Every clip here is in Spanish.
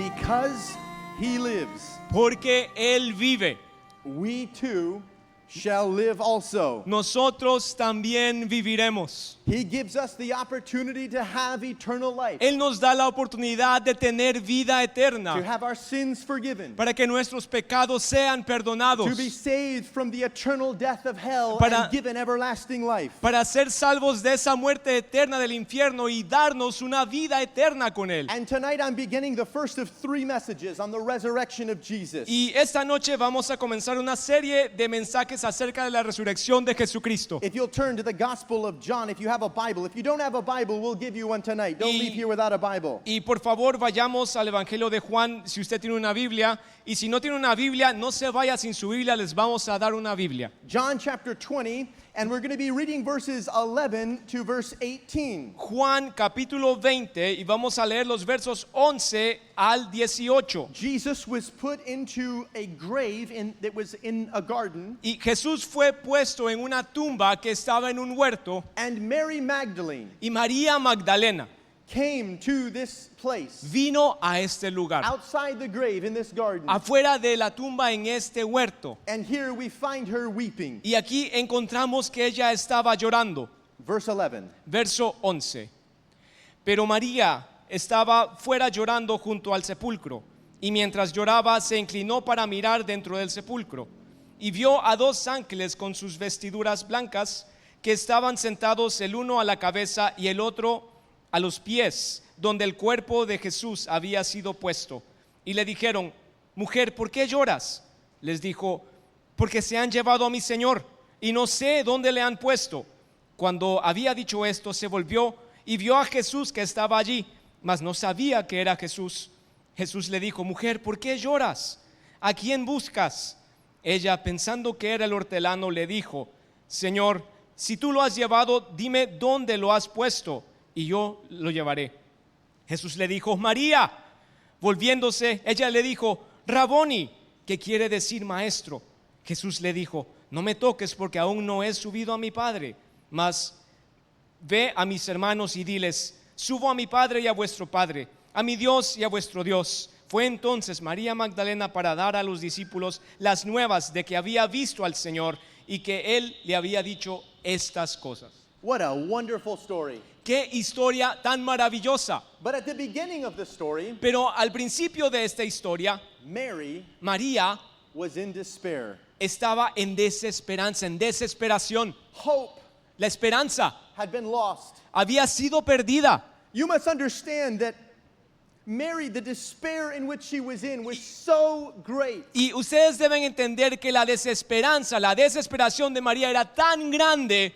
Because he lives, porque Él vive, we too shall live also. nosotros también viviremos. He gives us the opportunity to have eternal life, Él nos da la oportunidad de tener vida to eterna, have our sins forgiven, para que nuestros pecados sean perdonados, to be saved from the eternal death of hell Para- and given everlasting life. para ser salvos de esa muerte eterna del infierno y darnos una vida eterna con Él. And tonight I'm beginning the first of 3 messages on the resurrection of Jesus. Y esta noche vamos a comenzar una serie de mensajes acerca de la resurrección de Jesucristo. If you'll turn to the Gospel of John, if you have a Bible. If you don't have a Bible, we'll give you one tonight. Don't Y- leave here without a Bible. Y por favor vayamos al Evangelio de Juan si usted tiene una Biblia. Y si no tiene una Biblia, no se vaya sin su Biblia, les vamos a dar una Biblia. John chapter 20, and we're going to be reading verses 11 to verse 18. Juan capítulo 20 y vamos a leer los versos 11 al 18. Jesus was put into a grave that was in a garden, Y Jesús fue puesto en una tumba que estaba en un huerto and Mary Magdalene y María Magdalena came to this place vino a este lugar, outside the grave in this garden. afuera de la tumba en este huerto. And here we find her weeping. Y aquí encontramos que ella estaba llorando. Verse 11. Verso 11. Pero María estaba fuera llorando junto al sepulcro, y mientras lloraba se inclinó para mirar dentro del sepulcro, y vio a 2 ángeles con sus vestiduras blancas, que estaban sentados el uno a la cabeza y el otro a los pies, donde el cuerpo de Jesús había sido puesto. Y le dijeron: mujer, ¿por qué lloras? Les dijo: porque se han llevado a mi Señor, y no sé dónde le han puesto. Cuando había dicho esto, se volvió y vio a Jesús que estaba allí, mas no sabía que era Jesús. Jesús le dijo: mujer, ¿por qué lloras? ¿A quién buscas? Ella, pensando que era el hortelano, le dijo: Señor, si tú lo has llevado, dime dónde lo has puesto, y yo lo llevaré. Jesús le dijo: María. Volviéndose, ella le dijo: Raboni, que quiere decir maestro. Jesús le dijo: no me toques, porque aún no he subido a mi Padre, mas ve a mis hermanos y diles: subo a mi Padre y a vuestro Padre, a mi Dios y a vuestro Dios. Fue entonces María Magdalena para dar a los discípulos las nuevas de que había visto al Señor y que Él le había dicho estas cosas. What a wonderful story. ¡Qué historia tan maravillosa! But at the beginning of the story, Pero al principio de esta historia, Mary María was in despair. estaba en desesperanza, en desesperación. Hope La esperanza had been lost. había sido perdida. You must understand that Mary, the despair in which she was in was so great. Y ustedes deben entender que la desesperanza, la desesperación de María era tan grande.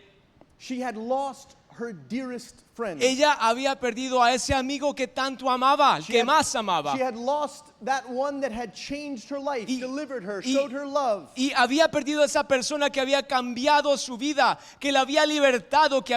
She had lost her dearest friend. Ella había perdido a ese amigo que tanto amaba, She que had- más amaba. She had lost that one that had changed her life, Y- delivered her, y- showed her love. Y había perdido a esa persona que había cambiado su vida, que la había libertado, que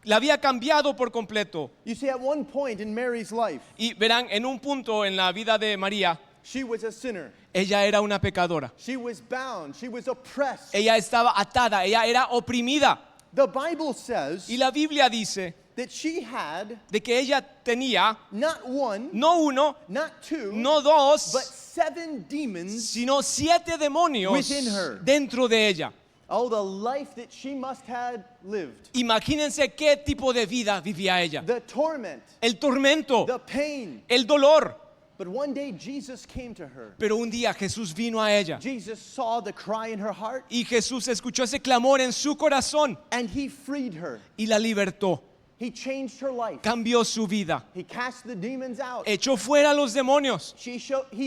la había cambiado por completo. You see, at one point in Mary's life, Y verán, en un punto en la vida de María, she was a sinner. ella era una pecadora. She was bound. She was oppressed. Ella estaba atada, ella era oprimida. The Bible says Y la Biblia dice that she had de que ella tenía not one, no uno, not two, no dos, but 7 demons. sino 7 demonios Within her. dentro de ella. Oh, the life that she must have lived. Imagínense qué tipo de vida vivía ella. The torment, El tormento, the pain. el dolor. But one day Jesus came to her. Pero un día Jesús vino a ella Jesus saw the cry in her heart, y Jesús escuchó ese clamor en su corazón and he freed her. y la libertó. He changed her life. Cambió su vida. He cast the demons out. Echó fuera a los demonios He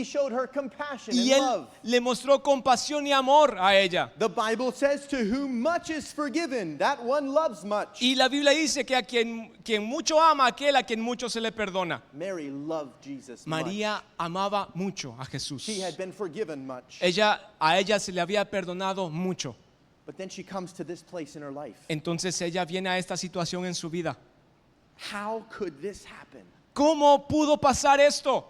showed her compassion y and él love. le mostró compasión y amor a ella. The Bible says, to whom much is forgiven, that one loves much. Y la Biblia dice que a quien mucho ama, aquel a quien mucho se le perdona. Mary loved Jesus much. María amaba mucho a Jesús. She had been forgiven much. A ella se le había perdonado mucho. But then she comes to this place in her life. Entonces ella viene a esta situación en su vida. How could this happen? ¿Cómo pudo pasar esto?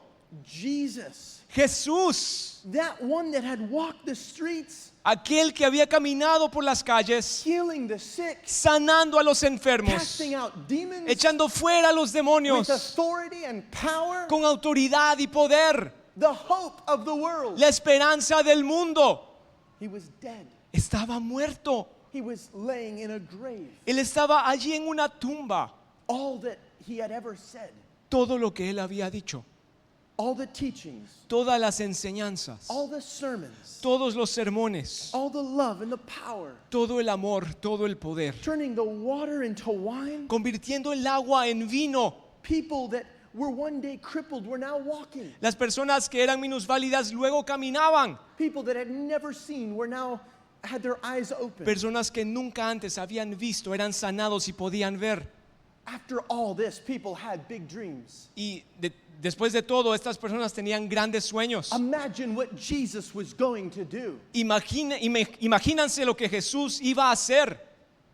Jesus, Jesús, that one that had walked the streets, aquel que había caminado por las calles, healing the sick, sanando a los enfermos, casting out demons echando fuera a los with demonios, authority and power, con autoridad y poder, the hope of the world. la esperanza del mundo. He was dead. Estaba muerto. He was laying in a grave. Él estaba allí en una tumba. All that he had ever said, Todo lo que él había dicho, all the teachings, todas las enseñanzas, all the sermons, todos los sermones, all the love and the power, todo el amor, todo el poder, turning the water into wine. convirtiendo el agua en vino. People that were one day crippled were now walking. Las personas que eran minusválidas luego caminaban. People that had never seen were now had their eyes open. Personas que nunca antes habían visto eran sanados y podían ver. After all this, people had big dreams. Y después de todo, estas personas tenían grandes sueños. Imagine what Jesus was going to do. Imagínense lo que Jesús iba a hacer.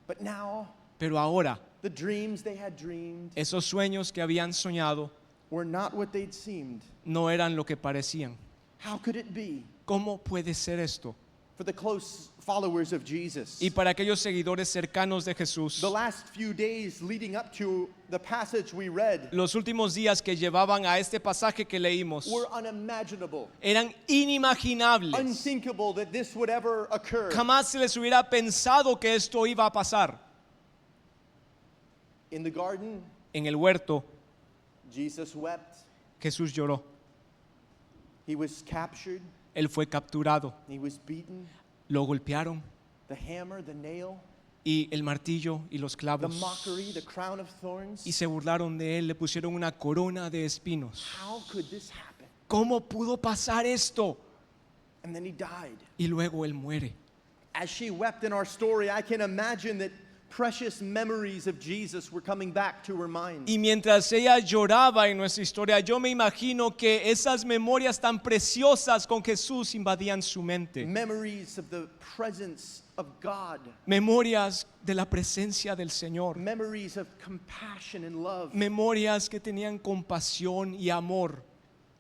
But now, Pero ahora, the dreams they had dreamed esos sueños que habían soñado were not what they'd seemed. no eran lo que parecían. How could it be? ¿Cómo puede ser esto? For the close followers of Jesus, Y para aquellos seguidores cercanos de Jesús, the last few days leading up to the passage we read los últimos días que llevaban a este pasaje que leímos were unimaginable, eran inimaginables. unthinkable that this would ever occur. Jamás se les hubiera pensado que esto iba a pasar. In the garden, En el huerto, Jesus wept. Jesús lloró. He was captured. Él fue capturado. He was beaten. Lo golpearon The hammer, the nail, y el martillo y los the clavos. mockery, the crown of thorns. Y se burlaron de él, le pusieron una corona de espinos. How could this happen? ¿Cómo pudo pasar esto? And then he died. Y luego él muere. As she wept in our story, I can imagine that precious memories of Jesus were coming back to her mind. Y mientras ella lloraba en nuestra historia, yo me imagino que esas memorias tan preciosas con Jesús invadían su mente. Memories of the presence of God. Memorias de la presencia del Señor. Memories of compassion and love. Memorias que tenían compasión y amor.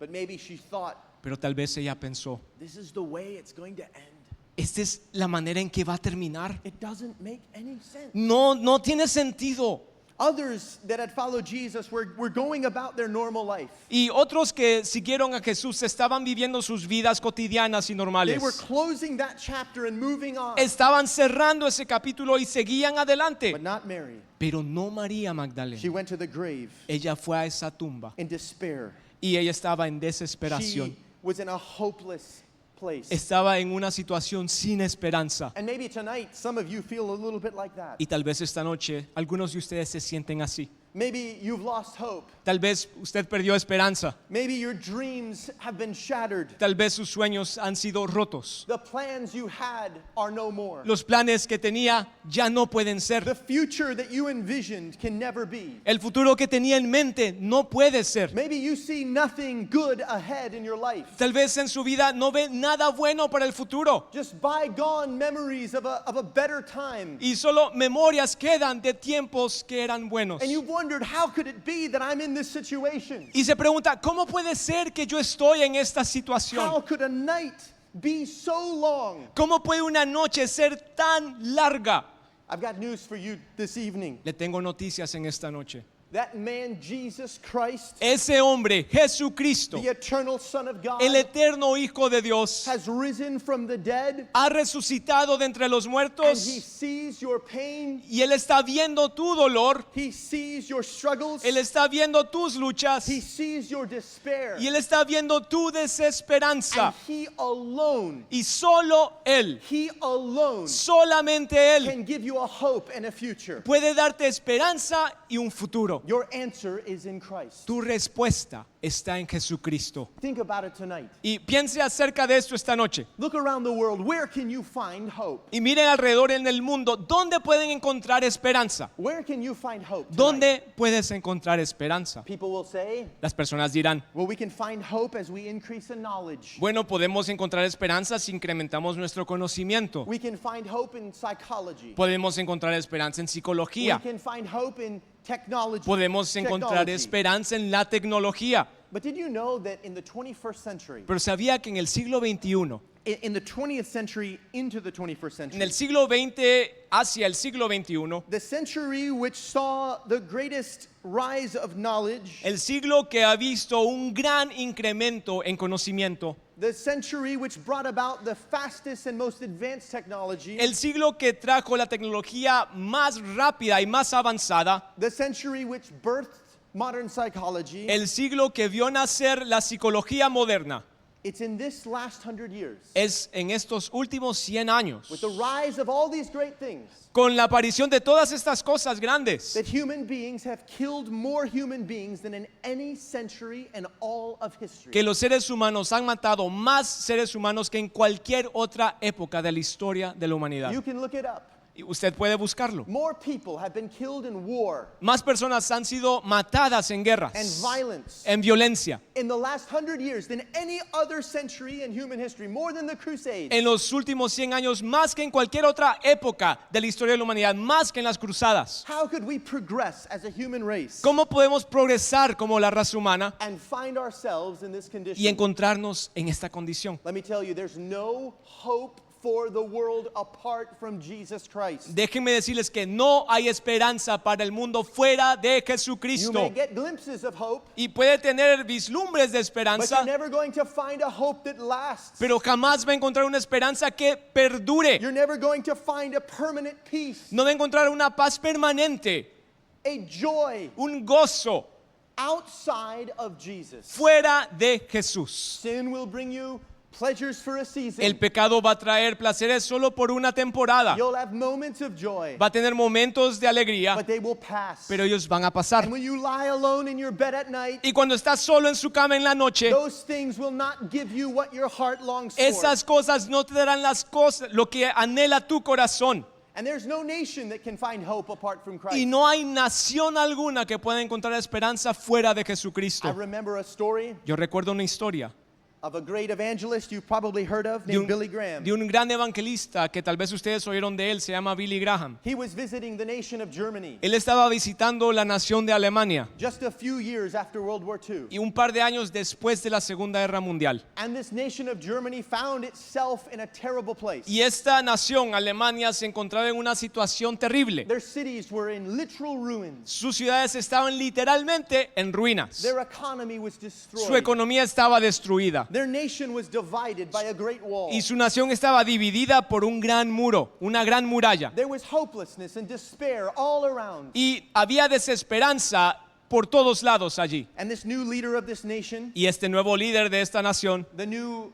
But maybe she thought, Pero tal vez ella pensó, this is the way it's going to end. ¿esta es la manera en que va a terminar? It doesn't make any sense. No tiene sentido. Others that had followed Jesus were going about their normal life. Y otros que siguieron a Jesús estaban viviendo sus vidas cotidianas y They normales. were closing that chapter and moving on. Estaban cerrando ese capítulo y seguían adelante. But not Mary. Pero no María She Magdalena. went to the grave Ella fue a esa tumba in despair. y ella estaba en desesperación. She was in a hopeless place. Estaba en una situación sin esperanza. And maybe tonight some of you feel a little bit like that. Y tal vez esta noche algunos de ustedes se sienten así. Maybe you've lost hope. Tal vez usted perdió esperanza. Maybe your dreams have been shattered. Tal vez sus sueños han sido rotos. The plans you had are no more. Los planes que tenía ya no pueden ser. The future that you envisioned can never be. El futuro que tenía en mente no puede ser. Maybe you see nothing good ahead in your life. Tal vez en su vida no ve nada bueno para el futuro. Just bygone memories of a better time. Y solo memorias quedan de tiempos que eran buenos. And you've wondered, how could it be that I'm in this situation? Y se pregunta, ¿cómo puede ser que yo estoy en esta How situación? could a night be so long? ¿Cómo puede una noche ser tan larga? I've got news for you this evening. Le tengo noticias en esta noche. That man, Jesus Christ, Ese hombre, Jesucristo, the eternal Son of God, el eterno Hijo de Dios, has risen from the dead, ha resucitado de entre los and muertos he sees your pain, y Él está viendo tu dolor, he sees your struggles, Él está viendo tus luchas he sees your despair, y Él está viendo tu desesperanza. and he alone, Y solo Él, solamente Él can give you a hope and a future. puede darte esperanza y un futuro. Your answer is in Christ. Tu respuesta está en Jesucristo. Think about it tonight. Y piense acerca de esto esta noche. Look around the world. Where can you find hope? Y miren alrededor en el mundo, ¿dónde pueden encontrar esperanza? Where can you find hope tonight? ¿Dónde puedes encontrar esperanza? People will say, Las personas dirán, well, we can find hope as we increase in knowledge. bueno, podemos encontrar esperanza si incrementamos nuestro conocimiento. We can find hope in psychology. Podemos encontrar esperanza en We psicología. can find hope in technology. Podemos encontrar technology. esperanza en la tecnología. But did you know that in the 21st century, Pero sabía que en el siglo XXI, in the 20th century into the 21st en el century, siglo XX hacia el siglo XXI, the century which saw the greatest rise of knowledge, el siglo que ha visto un gran incremento en conocimiento, the century which brought about the fastest and most advanced technology, el siglo que trajo la tecnología más rápida y más avanzada, the century which birthed modern psychology, el siglo que vio nacer la psicología moderna, it's in this last 100 years, es en estos últimos 100 años, with the rise of all these great things, con la aparición de todas estas cosas grandes, that human beings have killed more human beings than in any century in all of history. que los seres humanos han matado más seres humanos que en cualquier otra época de la historia de la humanidad. You can look it up. Y usted puede buscarlo. More people have been killed in war Más personas han sido matadas en guerras, and violence en violencia, in the last 100 years than any other century in human history, more than the Crusades. en los últimos 100 años, más que en cualquier otra época de la historia de la humanidad, más que en las cruzadas. How could we progress as a human race ¿Cómo podemos progresar como la raza humana and find ourselves in this y condition? encontrarnos en esta condición? Let me tell you, there's no hope for the world apart from Jesus Christ. Déjenme decirles que no hay esperanza para el mundo fuera de You may Jesucristo. get glimpses of hope, Y puede tener vislumbres de but esperanza, you're never going to find a hope that lasts. pero jamás va a encontrar una esperanza que perdure. You're never going to find a permanent peace, No va a encontrar una paz permanente, a joy un gozo outside of Jesus. fuera de Jesús. Sin will bring you pleasures for a season. El pecado va a traer placeres solo por una temporada. You'll have moments of joy, Va a tener momentos de alegría, but they will pass. pero ellos van a pasar. And when you lie alone in your bed at night, Y cuando estás solo en su cama en la noche, those things will not give you what your heart longs for. esas cosas no te darán las cosas, lo que anhela tu corazón. And there's no nation that can find hope apart from Christ. Y no hay nación alguna que pueda encontrar esperanza fuera de I Jesucristo. remember a story Yo recuerdo una historia of a great evangelist you've probably heard of named Billy Graham. de un gran evangelista que tal vez ustedes oyeron de él, se llama Billy Graham. He was visiting the nation of Germany Él estaba visitando la nación de Alemania just a few years after World War II. y un par de años después de la Segunda Guerra Mundial. And this nation of Germany found itself in a terrible place. Y esta nación, Alemania, se encontraba en una situación terrible. Their cities were in literal ruins. Sus ciudades estaban literalmente en ruinas. Their economy was Su destroyed. economía estaba destruida. Their nation was divided by a great wall. Y su nación estaba dividida por un gran muro, una gran muralla. There was hopelessness and despair all around. Y había desesperanza por todos lados allí. And this new leader of this nation, Y este nuevo líder de esta nación, the new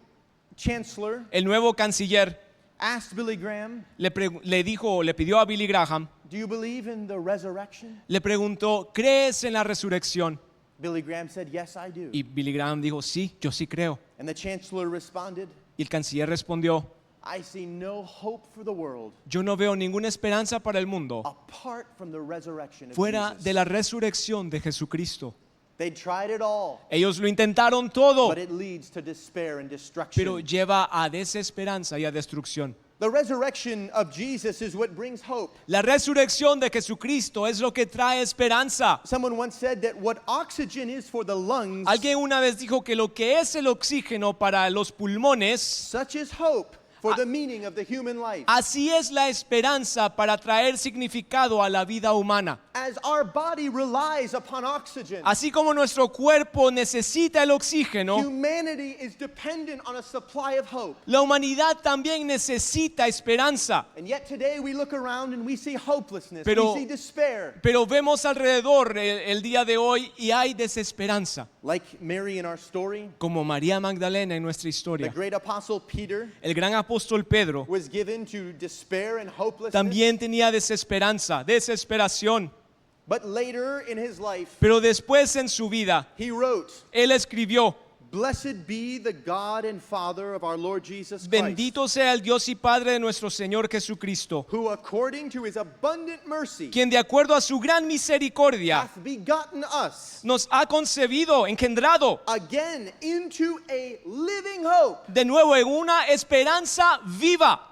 chancellor, el nuevo canciller, asked Billy Graham, le pidió a Billy Graham, "Do you believe in the resurrection?" le preguntó, ¿crees en la resurrección? Billy Graham said, "Yes, I do." Y Billy Graham dijo, sí, yo sí creo. And the chancellor responded, Y el canciller respondió, "I see no hope for the world yo no veo ninguna esperanza para el mundo apart from the resurrection of fuera Jesus." de la resurrección de Jesucristo. They tried it all, Ellos lo intentaron todo, but it leads to despair and pero destruction. lleva a desesperanza y a destrucción. The resurrection of Jesus is what brings hope. La resurrección de Jesucristo es lo que trae esperanza. Someone once said that what oxygen is for the lungs, Alguien una vez dijo que lo que es el oxígeno para los pulmones, such is hope for the meaning of the human life. así es la esperanza para traer significado a la vida humana. As our body relies upon oxygen, Así como nuestro cuerpo necesita el oxígeno, humanity is dependent on a supply of hope. la humanidad también necesita esperanza. And yet today we look around and we see hopelessness, Pero- we see despair. Pero vemos alrededor el día de hoy y hay desesperanza. Like Mary in our story, Como María Magdalena en nuestra the historia. great apostle Peter El gran apóstol Pedro was given to despair and hopelessness. también tenía desesperanza, desesperación. But later in his life, Pero después en su vida, he wrote, él escribió, "Blessed be the God and Father of our Lord Jesus Christ, bendito sea el Dios y Padre de nuestro Señor Jesucristo, who according to his abundant mercy quien de acuerdo a su gran misericordia hath begotten us nos ha concebido, engendrado again into a living hope." de nuevo en una esperanza viva.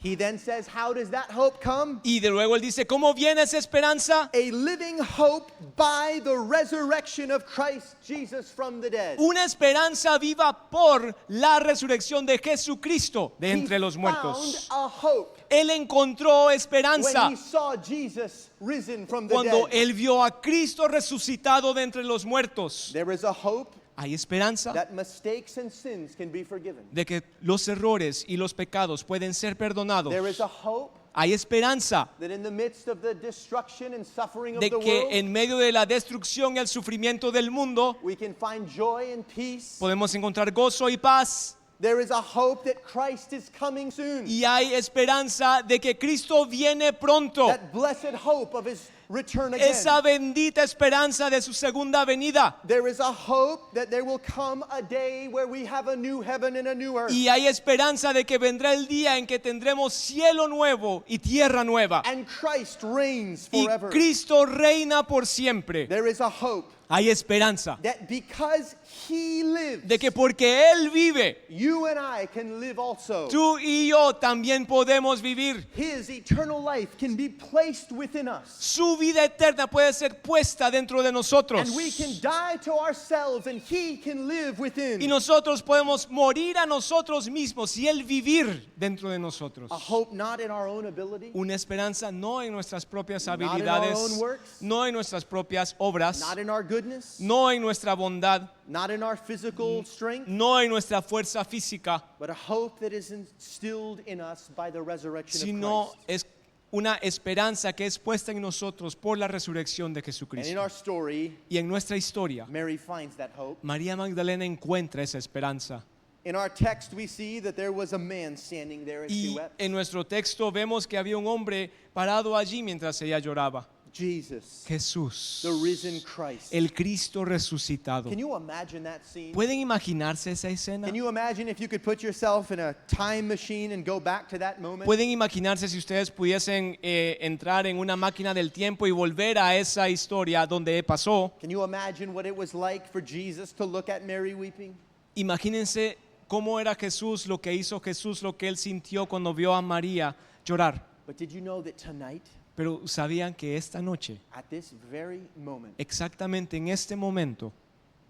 He then says, how does that hope come? Y de luego él dice, ¿cómo viene esa esperanza? A living hope by the resurrection of Christ Jesus from the dead. Una esperanza viva por la resurrección de Jesucristo de entre los He muertos. found a hope Él encontró esperanza when he saw Jesus risen from the cuando dead. él vio a Cristo resucitado de entre los muertos. There is a hope Hay esperanza that mistakes and sins can be forgiven. de que los errores y los pecados pueden ser perdonados. There is a hope Hay esperanza that in the midst of the destruction and suffering of de the que world, en medio de la destrucción y el sufrimiento del mundo we can find joy and peace. podemos encontrar gozo y paz. There is a hope that Christ is coming soon. Y hay esperanza de que Cristo viene pronto. That blessed hope of his return again. Esa bendita esperanza de su segunda venida. There is a hope that there will come a day where we have a new heaven and a new earth. Y hay esperanza de que vendrá el día en que tendremos cielo nuevo y tierra nueva. And Christ reigns Y forever. Cristo reina por siempre. There is a hope Hay esperanza that because he lives, de que porque Él vive, you and I can live also. tú y yo también podemos vivir. His eternal life can be placed within us. Su vida eterna puede ser puesta dentro de nosotros. And we can die to ourselves and he can live within. Y nosotros podemos morir a nosotros mismos y Él vivir dentro de nosotros. A hope not in our own ability, Una esperanza no en nuestras propias Not in our habilidades, own works. no en nuestras propias obras, not in our goodness, no en nuestra bondad, not in our physical strength, no en nuestra fuerza física, but a hope that is instilled in us by the resurrection sino of Christ. es una esperanza que es puesta en nosotros por la resurrección de And in Jesucristo. our story, Y en nuestra historia, Mary finds that hope. María Magdalena encuentra esa esperanza. In our text, we see that there was a man standing there and she Y wept. en nuestro texto vemos que había un hombre parado allí mientras ella lloraba. Jesus, Jesús, the risen Christ. el Cristo resucitado. Can you imagine that scene? ¿Pueden imaginarse esa escena? Can you imagine if you could put yourself in a time machine and go back to that moment? ¿Pueden imaginarse si ustedes pudiesen entrar en una máquina del tiempo y volver a esa historia donde pasó? Can you imagine what it was like for Jesus to look at Mary weeping? Imagínense cómo era Jesús, lo que hizo Jesús, lo que él sintió cuando vio a María llorar. But did you know that tonight, Pero sabían que esta noche, at this very moment, exactamente en este momento,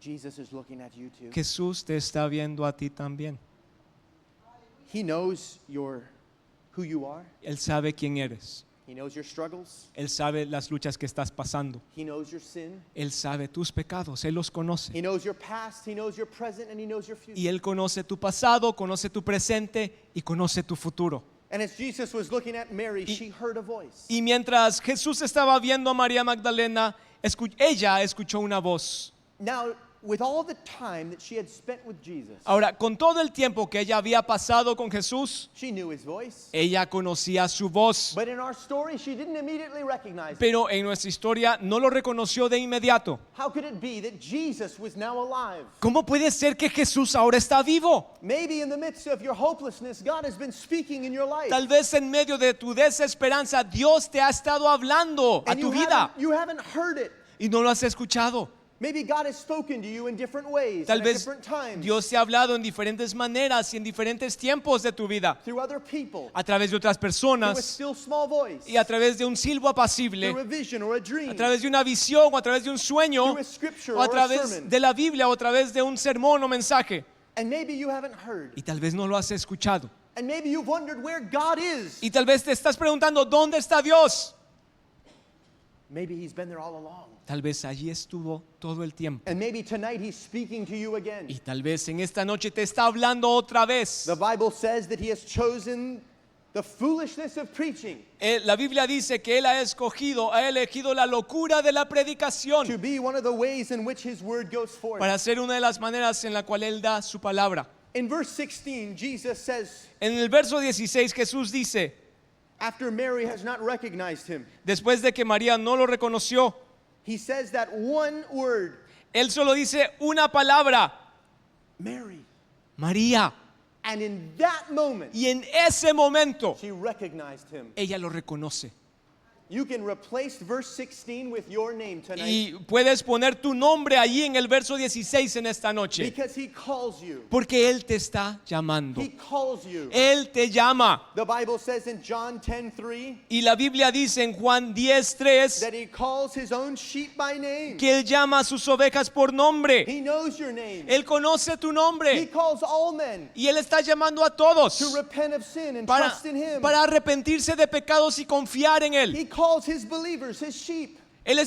Jesus is looking at you too? Jesús te está viendo a ti también. He knows who you are. Él sabe quién eres. He knows your struggles. Él sabe las luchas que estás pasando. He knows your sin. Él sabe tus pecados. Él los conoce. He knows your past. He knows your present, and he knows your future. Y Él conoce tu pasado, conoce tu presente y conoce tu futuro. And as Jesus was looking at Mary, she heard a voice. Y mientras Jesús estaba viendo a María Magdalena, ella escuchó una voz. Now, with all the time that she had spent with Jesus, Ahora, con todo el tiempo que ella había pasado con Jesús, she knew his voice. ella conocía su voz. But in our story, she didn't immediately recognize it. Pero en nuestra historia no lo reconoció de inmediato. How could it be that Jesus was now alive? ¿Cómo puede ser que Jesús ahora está vivo? Maybe in the midst of your hopelessness, God has been speaking in your life. Tal vez en medio de tu desesperanza, Dios te ha estado hablando a And tu vida you haven't heard it. y no lo has escuchado. Maybe God has spoken to you in different ways, Tal and at vez different times, Dios te ha hablado en diferentes maneras y en diferentes tiempos de tu vida, through other people, a través de otras through a personas still small voice, y a través de un silbo through a apacible, vision or a dream, a través de una visión o a través de un sueño through a scripture o a or a través sermon. de la Biblia o a través de un sermón o mensaje. And maybe you haven't heard. Y tal vez no lo has escuchado. And maybe you've wondered where God is. Y tal vez te estás preguntando, ¿dónde está Dios? Maybe he's been there all along. Tal vez allí estuvo todo el tiempo. And maybe tonight he's speaking to you again. Y tal vez en esta noche te está hablando otra vez. The Bible says that he has chosen the foolishness of preaching La Biblia dice que Él ha elegido la locura de la to predicación be one of the ways in which his word goes forth. para ser una de las maneras en la cual Él da su palabra. In verse 16, Jesus says, En el verso 16 Jesús dice, after Mary has not recognized him, después de que María no lo reconoció, he says that one word, Él solo dice una palabra, Mary. María. And in that moment, Y en ese momento she recognized him. ella lo reconoce. You can replace verse 16 with your name tonight Y puedes poner tu nombre allí en el verso 16 en esta noche. because he calls you. Porque Él te está llamando. He calls you. Él te llama. The Bible says in John 10:3 Y la Biblia dice en Juan 10:3 that he calls his own sheep by name. que Él llama a sus ovejas por nombre. He knows your name. Él conoce tu He nombre. calls all men Y Él está llamando a todos to repent of sin and para, trust in him. para arrepentirse de pecados y confiar en Él. He calls his believers his sheep Él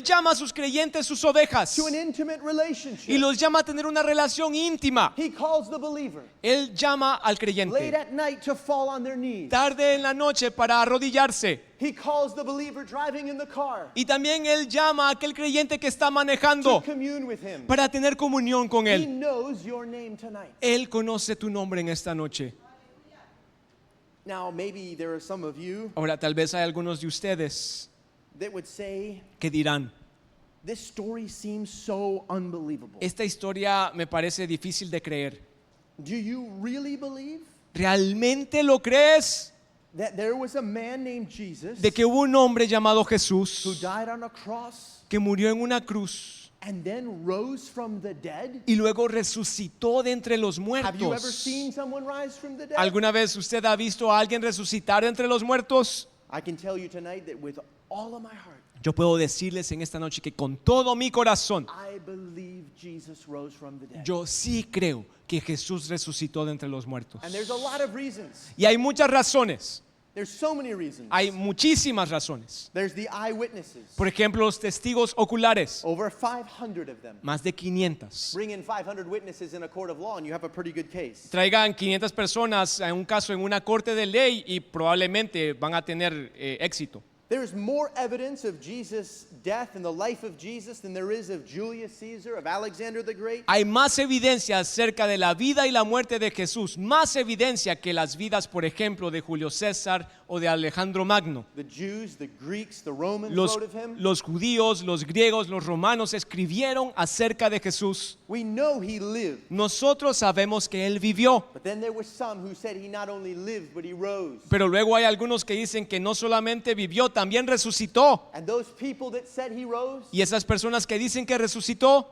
llama a sus creyentes sus ovejas to an intimate y relationship. los llama a tener una relación íntima. He calls the believer Él llama al late creyente at night to fall on their knees. tarde en la noche para arrodillarse. He calls the believer driving in the car Y también Él llama a aquel creyente que está to manejando commune with him. para tener comunión con He Él. knows your name tonight. Él conoce tu nombre en esta noche. Now, maybe there are some of you Ahora, tal vez hay algunos de ustedes that would say, que dirán, this story seems so unbelievable. esta historia me parece difícil de creer. Do you really believe ¿Realmente lo crees? that there was a man named Jesus De que hubo un hombre llamado who Jesús died on a cross que murió en una cruz and then rose from the dead? y luego resucitó de entre los Have you ever muertos? seen someone rise from the dead? ¿Alguna vez usted ha visto a alguien resucitar de entre los muertos? I can tell you tonight that with all of my heart, Yo puedo decirles en esta noche que con todo mi corazón, I believe Jesus rose from the dead. yo sí creo que Jesús resucitó de entre los muertos. And there's a lot of reasons. Y hay muchas razones, There's so many reasons. hay muchísimas razones. There's the eyewitnesses. Por ejemplo, los testigos oculares, Over 500 of them. más de 500. Bring in 500 witnesses in a court of law and you have a pretty good case. Traigan 500 personas a un caso en una corte de ley y probablemente van a tener éxito. There's more evidence of Jesus' death and the life of Jesus than there is of Julius Caesar, of Alexander the Great. Hay más evidencia acerca de la vida y la muerte de Jesús, más evidencia que las vidas, por ejemplo, de Julio César o de Alejandro Magno. The Jews, the Greeks, the Romans Los, wrote of him. los judíos, los griegos, los romanos escribieron acerca de Jesús. We know he lived. Nosotros sabemos que Él vivió, But then there were some who said he not only lived, but he rose. pero luego hay algunos que dicen que no solamente vivió, también resucitó. And those people that said he rose, Y esas personas que dicen que resucitó,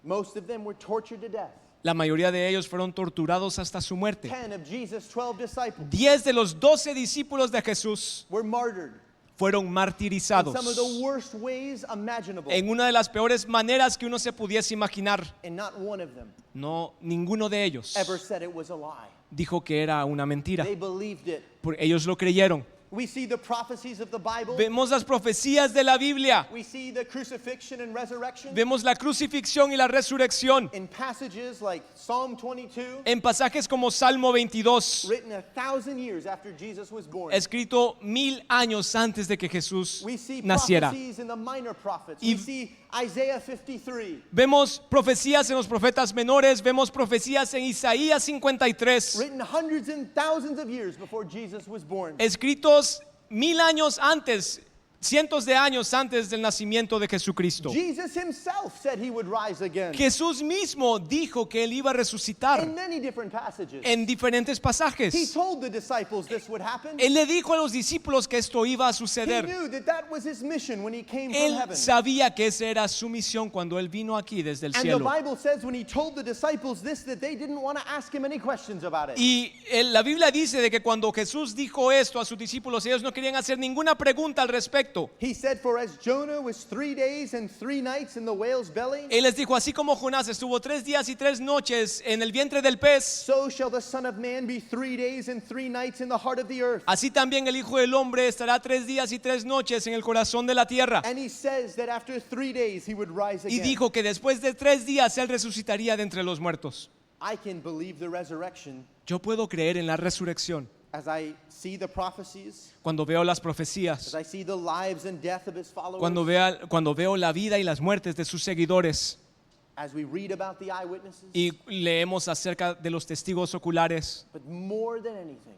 most of them were tortured to death. la mayoría de ellos fueron torturados hasta su muerte. 10 of Jesus' 12 disciples 10 de los 12 discípulos de Jesús were martyred fueron in martirizados some of the worst ways imaginable. en una de las peores maneras que uno se pudiese imaginar. And not one of them No, ninguno de ellos ever said it was a lie. dijo que era una mentira. They believed it. Ellos lo creyeron. We see the prophecies of the Bible. Vemos las profecías de la Biblia. We see the crucifixion and resurrection Vemos la crucifixión y la resurrección in passages like Psalm 22, en pasajes como Salmo 22, written 1,000 years after Jesus was born. escrito 1000 años antes de que Jesús We see naciera. prophecies in the minor prophets. Y- We see Isaiah 53, Vemos profecías en los profetas menores, vemos profecías en Isaías 53, written hundreds and thousands of years before Jesus was born. escritos 1000 años antes, cientos de años antes del nacimiento de Jesucristo. Jesus himself said he would rise again Jesús mismo dijo que Él iba a resucitar in many different passages. en diferentes He pasajes. told the disciples this would happen. Él le dijo a los discípulos que esto iba a He suceder. knew that that was his mission when he came from Él heaven. sabía que esa era su misión cuando Él vino aquí desde el And the cielo. Bible says when he told the disciples this, that they didn't want to ask him any questions about it. Y la Biblia dice de que cuando Jesús dijo esto a sus discípulos, ellos no querían hacer ninguna pregunta al respecto. He said, for as Jonah was 3 days and 3 nights in the whale's belly, Él les dijo, así como Jonás estuvo 3 días y 3 noches en el vientre del pez, so shall the Son of Man be 3 days and 3 nights in the heart of the earth. así también el Hijo del Hombre estará 3 días y 3 noches en el corazón de la tierra. And he says that after 3 days he would rise Y again. dijo que después de 3 días Él resucitaría de entre los muertos. I can believe the resurrection Yo puedo creer en la resurrección as I see the prophecies, cuando veo las as profecías, I see the lives and death of his followers, cuando veo la vida y las muertes de sus seguidores as we read about the eyewitnesses. y leemos acerca de los testigos oculares. But more than anything,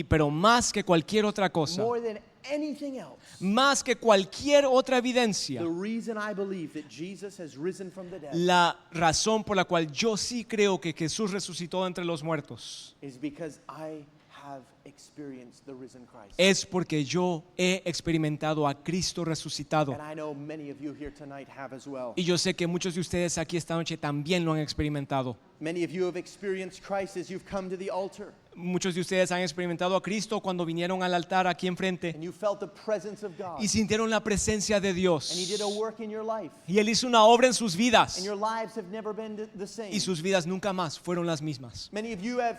Pero más que cualquier otra cosa, more than anything else, más que cualquier otra evidencia, the reason I believe that Jesus has risen from the dead la razón por la cual yo sí creo que Jesús resucitó de entre los muertos is because I have experienced the risen Christ. es porque yo he experimentado a Cristo resucitado. And I know many of you here tonight have as well. Y yo sé que muchos de ustedes aquí esta noche también lo han experimentado. Many of you have experienced Christ as you've come to the altar Muchos de ustedes han experimentado a Cristo cuando vinieron al altar aquí enfrente and you felt the presence of God. y sintieron la presencia de And He Dios. did a work in your life. Y Él hizo una obra en sus vidas And your lives have never been the same. y sus vidas nunca más fueron las mismas. Many of you have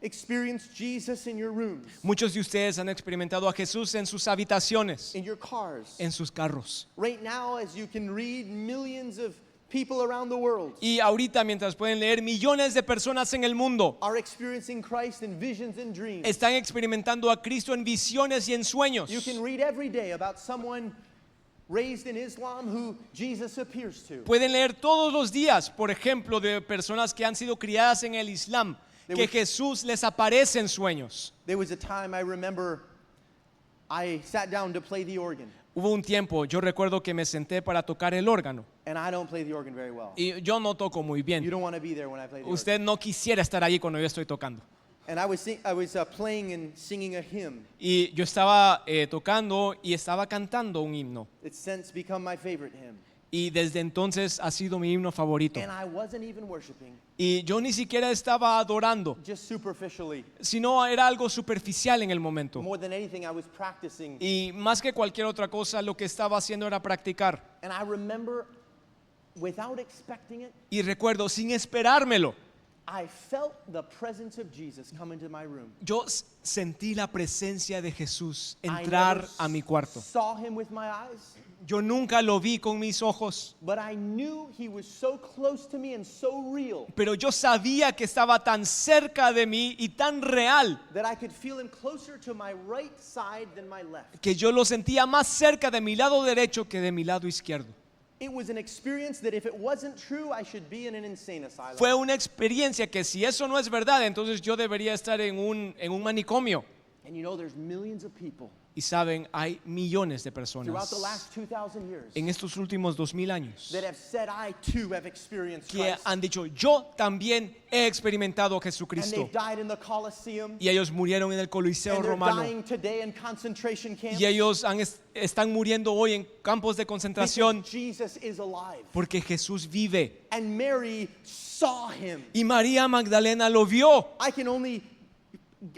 experienced Jesus in your rooms, Muchos de ustedes han experimentado a Jesús en sus habitaciones, in your cars. en sus carros. Right now, as you can read, millions of people around the world Y ahorita, mientras pueden leer, millones de personas en el mundo are experiencing Christ in visions and dreams. están experimentando a Cristo en visiones y en sueños. You can read every day about someone raised in Islam who Jesus appears to. Pueden leer todos los días, por ejemplo, de personas que han sido criadas en el Islam, que Jesús les aparece en sueños. There was a time I remember I sat down to play the organ, Hubo un tiempo, yo recuerdo que me senté para tocar el órgano and I don't play the organ very well. y yo no toco muy You bien. don't want to be there when I play the organ. Usted no quisiera estar allí cuando yo estoy tocando. And I was playing and singing a hymn. Y yo estaba tocando y estaba cantando un himno. It's since become my favorite hymn. Y desde entonces ha sido mi himno favorito. And I wasn't even worshiping, Y yo ni siquiera estaba adorando, just superficially. sino era algo superficial en el momento. More than anything, I was practicing. Y más que cualquier otra cosa, lo que estaba haciendo era practicar. And I remember, without expecting it, Y recuerdo, sin esperármelo, I felt the presence of Jesus come into my room. yo sentí la presencia de Jesús I entrar never a mi cuarto. saw him with my eyes, Yo nunca lo vi con mis ojos, but I knew he was so close to me and so real pero yo sabía que estaba tan cerca de mí y tan real that I could feel him closer to my right side than my left. que yo lo sentía más cerca de mi lado derecho que de mi lado izquierdo. It was an experience that if it wasn't true, I should be in an insane asylum. Fue una experiencia que si eso no es verdad, entonces yo debería estar en un manicomio. And you know, there's millions of people Y saben, hay millones de throughout personas the last 2,000 years en estos últimos 2000 años that have said, I too have experienced que Christ. han dicho, yo también he experimentado a And Jesucristo. they've died in the Colosseum. Y ellos murieron en el Coliseo And they're Romano. dying today in concentration camps. Y ellos están muriendo hoy en campos de concentración Because Jesus is alive. porque Jesús vive. And Mary saw him. Y María Magdalena lo vio. I can only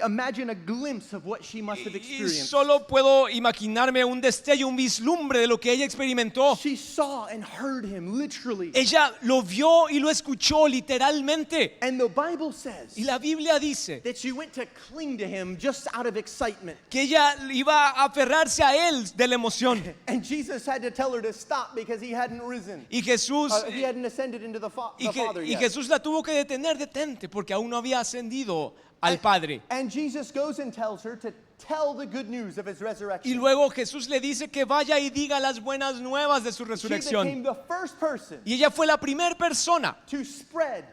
imagine a glimpse of what she must have Y experienced. solo puedo imaginarme un destello, un vislumbre de lo que ella experimentó. She saw and heard him literally. Ella lo vio y lo escuchó literalmente. And the Bible says Y la Biblia dice that she went to cling to him just out of excitement. que ella iba a aferrarse a él de la emoción. And Jesus had to tell her to stop because he hadn't risen. Y Jesús, He hadn't ascended into the Father y yet. Jesús la tuvo que detener, detente, porque aún no había ascendido al Padre. And Jesus goes and tells her to tell the good news of his Y resurrection. luego Jesús le dice que vaya y diga las buenas nuevas de su She resurrección. became the first person Y ella fue la primera persona to spread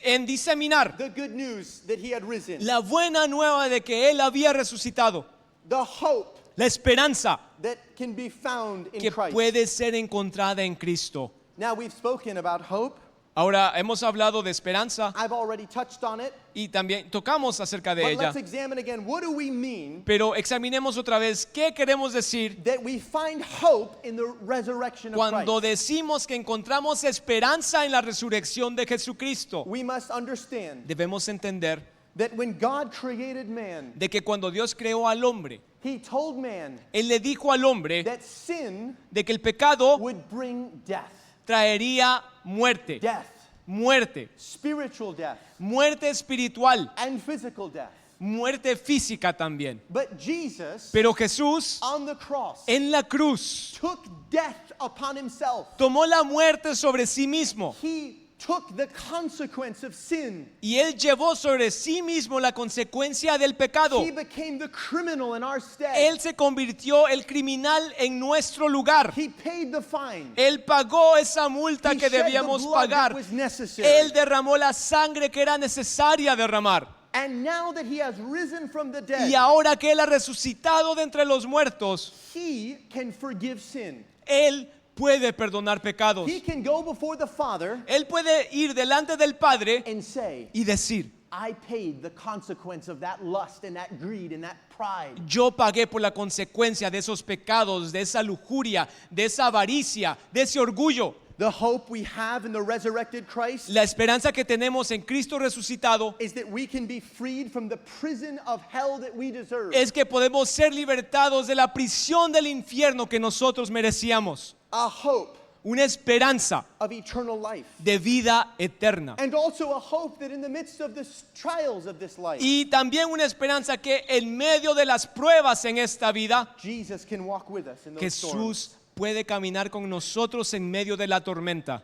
en diseminar the good news that he had risen. la buena nueva de que Él había resucitado. The hope La esperanza that can be found in que Christ. puede ser encontrada en Cristo. Now we've spoken about hope. Ahora hemos hablado de esperanza I've already touched on it. y también tocamos acerca de But ella. let's examine again. What do we mean Pero examinemos otra vez qué queremos decir that we find hope in the resurrection of cuando Christ? decimos que encontramos esperanza en la resurrección de Jesucristo. We must understand Debemos entender that when God created man, de que cuando Dios creó al hombre, he told man Él le dijo al hombre that sin de que el pecado would bring death. traería muerte, Death, muerte, spiritual death, muerte espiritual, and physical death. muerte física también. But Jesus, Pero Jesús on the cross, en la cruz took death upon himself. tomó la muerte sobre sí mismo He took the consequence of sin. y Él llevó sobre sí mismo la consecuencia del pecado. He became the criminal in our stead. Él se convirtió el criminal en nuestro lugar. He paid the fine. Él pagó esa multa He que shed the debíamos blood that pagar. was necessary. Él derramó la sangre que era necesaria derramar. And now that he has risen from the dead, Y ahora que Él ha resucitado de entre los muertos, he can forgive sin. Él puede perdonar pecados. He can go before the Father Él puede ir delante del Padre and say, y decir, I paid the consequence of that lust and that greed and that pride. Yo pagué por la consecuencia de esos pecados, de esa lujuria, de esa avaricia, de ese orgullo. The hope we have in the resurrected Christ La esperanza que tenemos en Cristo resucitado is that we can be freed from the prison of hell that we deserve. es que podemos ser libertados de la prisión del infierno que nosotros merecíamos. A hope Una esperanza of eternal life. de vida eterna. And also a hope that in the midst of the trials of this life, Y también una esperanza que en medio de las pruebas en esta vida, Jesus can walk with us in those storms. Jesús puede caminar con nosotros en medio de la tormenta.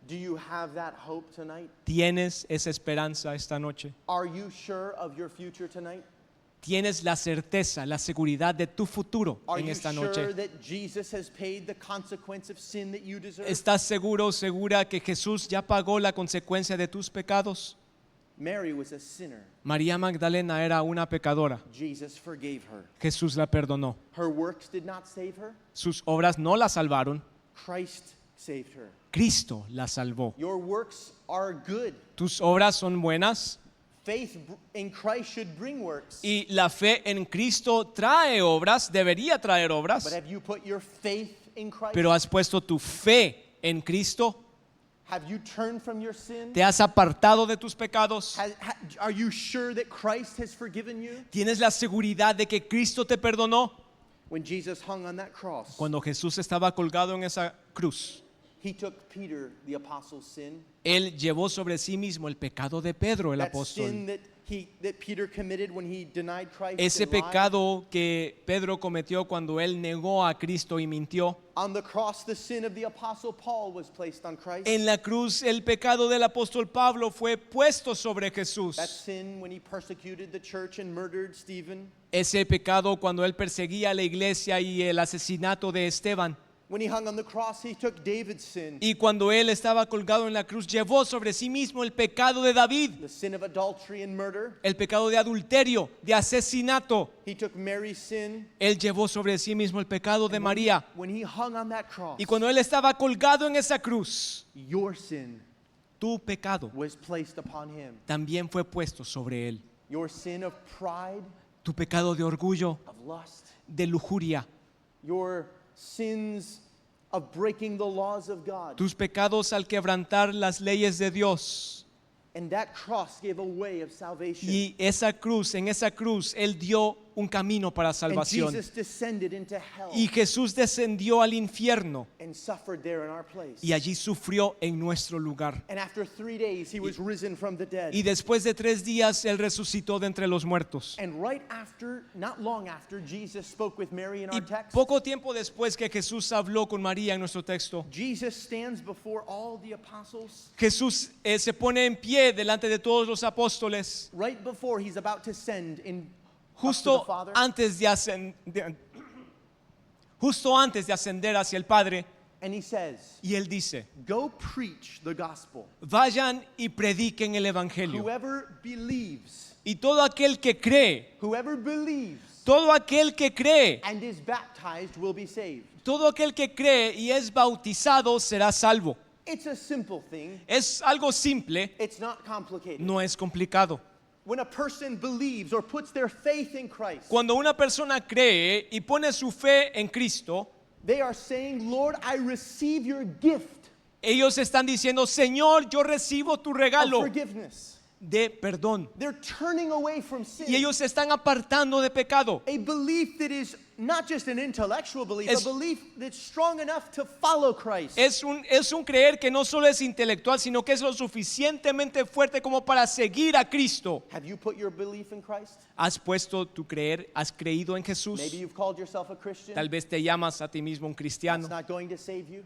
Do you have that hope tonight? ¿Tienes esa esperanza esta noche? Are you sure of your future tonight? ¿Tienes la certeza, la seguridad de tu futuro Are en you esta sure noche? that Jesus has paid the consequence of sin that you deserve? ¿Estás seguro o segura que Jesús ya pagó la consecuencia de tus pecados? Mary was a sinner. María Magdalena era una pecadora. Jesus forgave her. Jesús la perdonó. Her works did not save her. Sus obras no la salvaron. Christ saved her. Cristo la salvó. Your works are good. Tus obras son buenas Faith in Christ should bring works. y la fe en Cristo trae obras, debería traer But obras. have you put your faith in Christ? Pero has puesto tu fe en Cristo. Have you turned from your sin? ¿Te has apartado de tus pecados? Are you sure that Christ has forgiven you? ¿Tienes la seguridad de que Cristo te perdonó? When Jesus hung on that cross, Cuando Jesús estaba colgado en esa cruz, he took Peter, the apostle's sin, Él llevó sobre sí mismo el pecado de Pedro, el that sin apóstol. that Peter committed when he denied Christ Ese and lied. pecado que Pedro cometió cuando él negó a Cristo y mintió. On the cross, the sin of the apostle Paul was placed on Christ. En la cruz el pecado del apóstol Pablo fue puesto sobre Jesús. That sin when he persecuted the church and murdered Stephen. Ese pecado cuando él perseguía a la iglesia y el asesinato de Esteban. When he hung on the cross, he took David's sin, Y cuando él estaba colgado en la cruz llevó sobre sí mismo el pecado de David. the sin of adultery and murder. El pecado de adulterio, de asesinato. He took Mary's sin. Él llevó sobre sí mismo el pecado de María. When he hung on that cross, Y cuando él estaba colgado en esa cruz, your sin tu pecado was placed upon him. también fue puesto sobre él. Your sin of pride, Tu pecado de orgullo, of lust, de lujuria, your sins of breaking the laws of God. tus pecados al quebrantar las leyes de Dios. And that cross gave a way of salvation. Y esa cruz, en esa cruz, Él dio un camino para And salvación. Jesus descended into hell Y Jesús descendió al infierno and suffered there in our place. y allí sufrió en nuestro lugar. And after 3 days, he was risen from the dead. Y después de 3 días, Él resucitó de entre los muertos. And right after, not long after, Jesus spoke with Mary in Y our text. poco tiempo después que Jesús habló con María en nuestro texto, Jesus stands before all the apostles Jesús se pone en pie delante de todos los apóstoles, right before he's about to send in up to the justo Father. antes de ascender hacia el Padre, And he says, y Él dice: go preach the gospel. vayan y prediquen el Evangelio. Whoever believes, Y todo aquel que cree, whoever believes todo aquel que cree, and is baptized will be saved. todo aquel que cree y es bautizado será salvo. It's a simple thing. Es algo simple, It's not complicated. no es complicado. When a person believes or puts their faith in Christ, Cuando una persona cree y pone su fe en Cristo, they are saying, Lord, I receive your gift ellos están diciendo: Señor, yo recibo tu of regalo forgiveness. de perdón. They're turning away from sin. Y ellos se están apartando de pecado. A belief that is not just an intellectual belief, Es- a belief that's strong enough to follow Christ. Es un creer que no solo es intelectual, sino que es lo suficientemente fuerte como para seguir a Cristo. Have you put your belief in Christ? ¿Has puesto tu creer? ¿Has creído en Jesús? Maybe you've called yourself a Christian. Tal vez te llamas a ti mismo un It's cristiano. not going to save you.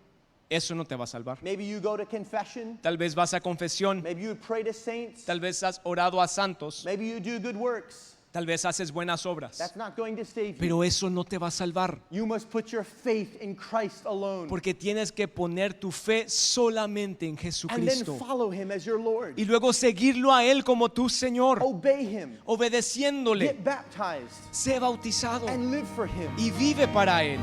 Eso no te va a salvar. Maybe you go to confession. Tal vez vas a confesión. Maybe you pray to saints. Tal vez has orado a santos. Maybe you do good works. Tal vez haces buenas obras. That's not going to save you. Pero eso no te va a salvar. You must put your faith in Christ alone. Porque tienes que poner tu fe solamente en And then Jesucristo. follow him as your Lord. Y luego seguirlo a Él como tu Señor. Obey him. Obedeciéndole. Get baptized Sé bautizado and live for him. y vive para Él.